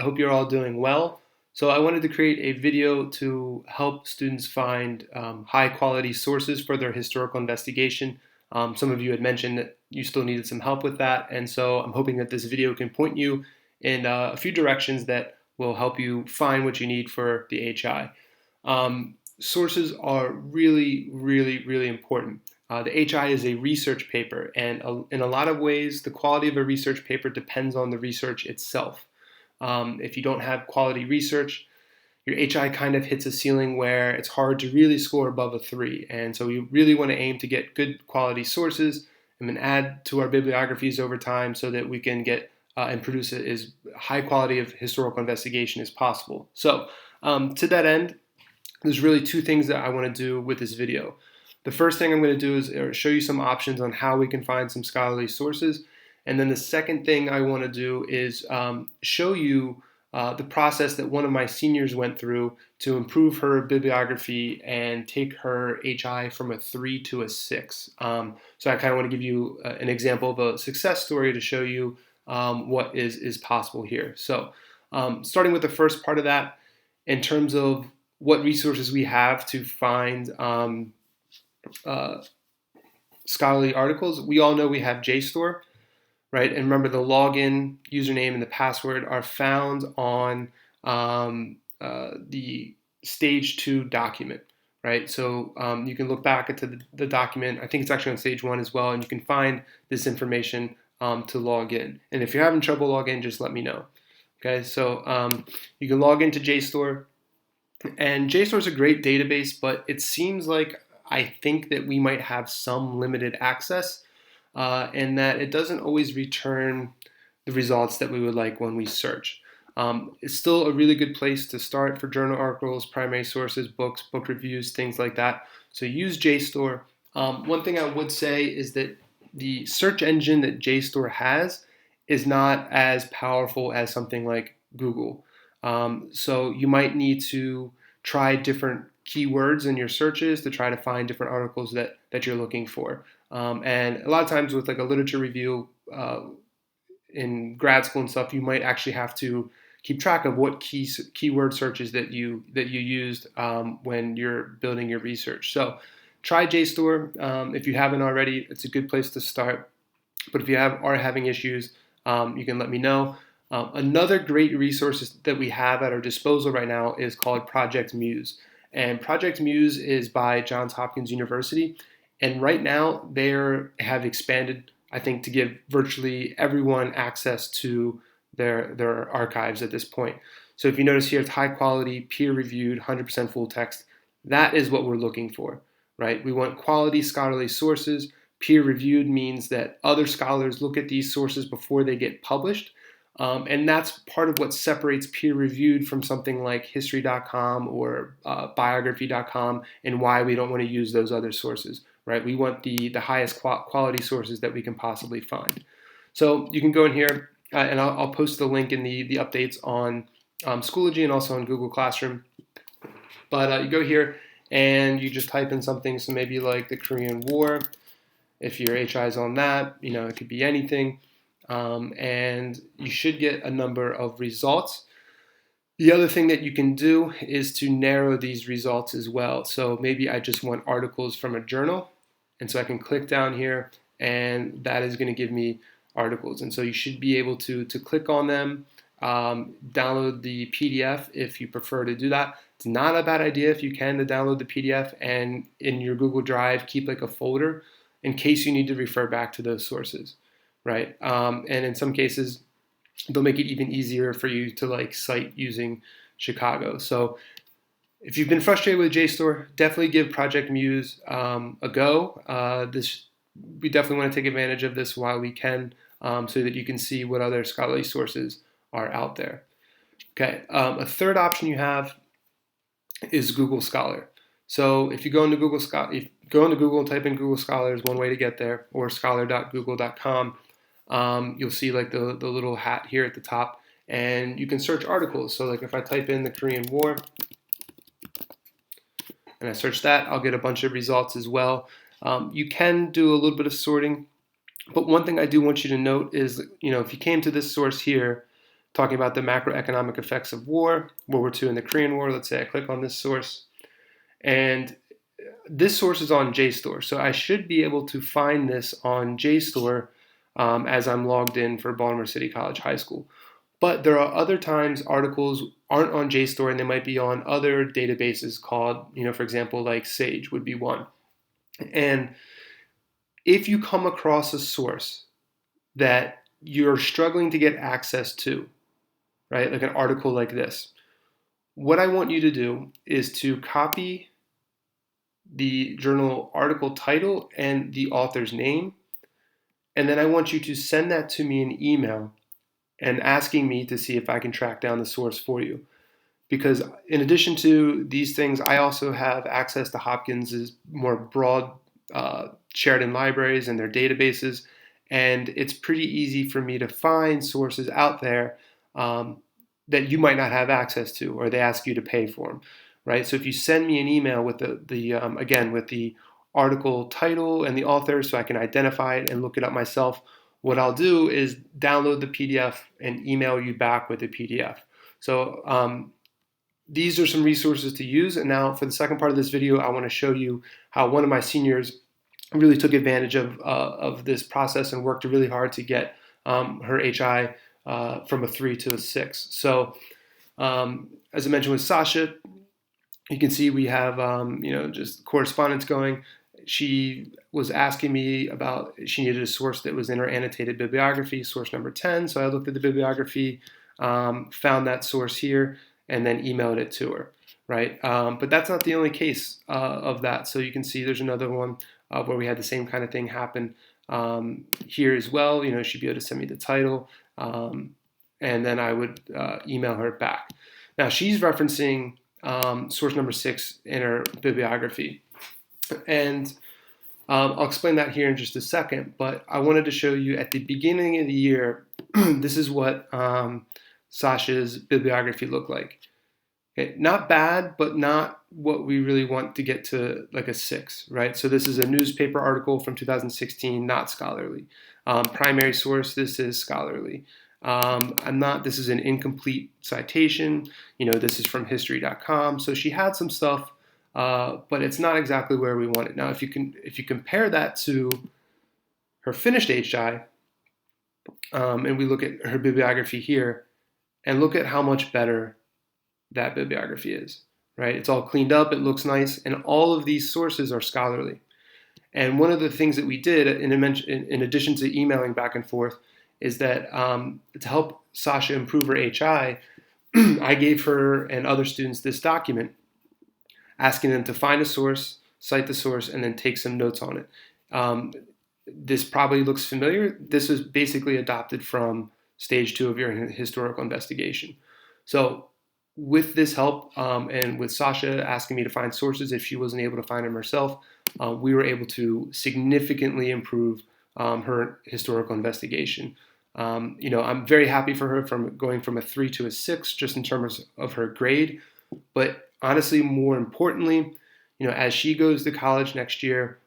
I hope you're all doing well. So I wanted to create a video to help students find high quality sources for their historical investigation. Some of you had mentioned that you still needed some help with that, and so I'm hoping that this video can point you in a few directions that will help you find what you need for the HI. Sources are really important. The HI is a research paper, and in a lot of ways, the quality of a research paper depends on the research itself. If you don't have quality research, your HI kind of hits a ceiling where it's hard to really score above a 3. And so we really want to aim to get good quality sources and then add to our bibliographies over time so that we can get and produce as high quality of historical investigation as possible. So to that end, there's really two things that I want to do with this video. The first thing I'm going to do is show you some options on how we can find some scholarly sources. And then the second thing I want to do is show you the process that one of my seniors went through to improve her bibliography and take her HI from a 3 to a 6. So I kind of want to give you an example of a success story to show you what is possible here. So starting with the first part of that, in terms of what resources we have to find scholarly articles, we all know we have JSTOR, right? And remember, the login, username, and the password are found on the stage 2 document, right? So you can look back into the document. I think it's actually on stage 1 as well, and you can find this information to log in. And if you're having trouble logging in, just let me know. Okay, so you can log into JSTOR, and JSTOR is a great database, but it seems like I think that we might have some limited access, and that it doesn't always return the results that we would like when we search. It's still a really good place to start for journal articles, primary sources, books, book reviews, things like that. So use JSTOR. One thing I would say is that the search engine that JSTOR has is not as powerful as something like Google. So you might need to try different keywords in your searches to try to find different articles that you're looking for. And a lot of times with like a literature review in grad school and stuff, you might actually have to keep track of what keyword searches that you used when you're building your research. So try JSTOR. If you haven't already, it's a good place to start. But if you are having issues, you can let me know. Another great resource that we have at our disposal right now is called Project Muse. And Project Muse is by Johns Hopkins University. And right now they have expanded, I think, to give virtually everyone access to their archives at this point. So if you notice here, it's high quality, peer reviewed, 100% full text. That is what we're looking for, right? We want quality scholarly sources. Peer reviewed means that other scholars look at these sources before they get published. And that's part of what separates peer-reviewed from something like history.com or biography.com, and why we don't want to use those other sources, right? We want the highest quality sources that we can possibly find. So you can go in here, and I'll post the link in the updates on Schoology and also on Google Classroom. But you go here and you just type in something, so maybe like the Korean War. If your HI is on that, it could be anything. And you should get a number of results. The other thing that you can do is to narrow these results as well. So maybe I just want articles from a journal, and so I can click down here, and that is going to give me articles. And so you should be able to click on them, download the PDF if you prefer to do that. It's not a bad idea if you can to download the PDF, and in your Google Drive keep like a folder in case you need to refer back to those sources. Right, and in some cases, they'll make it even easier for you to like cite using Chicago. So if you've been frustrated with JSTOR, definitely give Project Muse a go. We definitely want to take advantage of this while we can, so that you can see what other scholarly sources are out there. Okay, a third option you have is Google Scholar. So if you go into Google and type in Google Scholar is one way to get there, or scholar.google.com. You'll see like the little hat here at the top, and you can search articles. So like if I type in the Korean War and I search that, I'll get a bunch of results as well. You can do a little bit of sorting, but one thing I do want you to note is, if you came to this source here, talking about the macroeconomic effects of war, World War II and the Korean War. Let's say I click on this source, and this source is on JSTOR, so I should be able to find this on JSTOR as I'm logged in for Baltimore City College High School. But there are other times articles aren't on JSTOR and they might be on other databases called, for example, like Sage would be one. And if you come across a source that you're struggling to get access to, right, like an article like this, what I want you to do is to copy the journal article title and the author's name, and then I want you to send that to me in email and asking me to see if I can track down the source for you. Because in addition to these things, I also have access to Hopkins's more broad Sheridan libraries and their databases, and it's pretty easy for me to find sources out there that you might not have access to, or they ask you to pay for them, right? So if you send me an email with again with the article title and the author, so I can identify it and look it up myself, what I'll do is download the PDF and email you back with the PDF. So these are some resources to use. And now for the second part of this video, I want to show you how one of my seniors really took advantage of this process and worked really hard to get her HI from a 3 to a 6. So as I mentioned with Sasha, you can see we have just correspondence going. She was asking me about, she needed a source that was in her annotated bibliography, source number 10. So I looked at the bibliography, found that source here, and then emailed it to her, right? But that's not the only case of that. So you can see there's another one where we had the same kind of thing happen here as well. She'd be able to send me the title, and then I would email her back. Now she's referencing source number 6 in her bibliography. And I'll explain that here in just a second, but I wanted to show you at the beginning of the year, this is what Sasha's bibliography looked like. Okay, not bad, but not what we really want to get to like a 6, right? So this is a newspaper article from 2016, not scholarly. Primary source, this is scholarly. This is an incomplete citation. This is from history.com. So she had some stuff, but it's not exactly where we want it. Now, if you compare that to her finished HI, and we look at her bibliography here, and look at how much better that bibliography is, right? It's all cleaned up, it looks nice, and all of these sources are scholarly. And one of the things that we did, in addition to emailing back and forth, is that to help Sasha improve her HI, I gave her and other students this document asking them to find a source, cite the source, and then take some notes on it. This probably looks familiar. This is basically adopted from stage 2 of your historical investigation. So with this help and with Sasha asking me to find sources if she wasn't able to find them herself, we were able to significantly improve her historical investigation. I'm very happy for her from going from a 3 to a 6 just in terms of her grade. But honestly, more importantly, as she goes to college next year,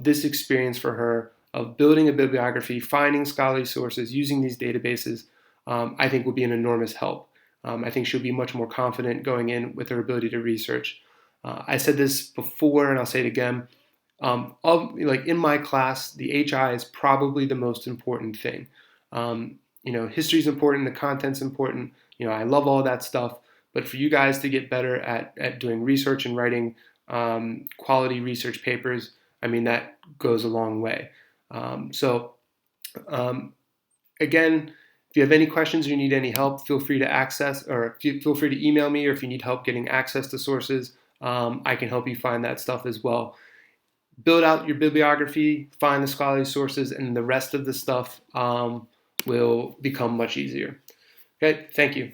this experience for her of building a bibliography, finding scholarly sources, using these databases, I think will be an enormous help. I think she'll be much more confident going in with her ability to research. I said this before, and I'll say it again. In my class, the HI is probably the most important thing. History is important, the content's important. I love all that stuff. But for you guys to get better at doing research and writing quality research papers, that goes a long way. Again, if you have any questions or you need any help, feel free to email me, or if you need help getting access to sources, I can help you find that stuff as well. Build out your bibliography, find the scholarly sources, and the rest of the stuff will become much easier. Okay, thank you.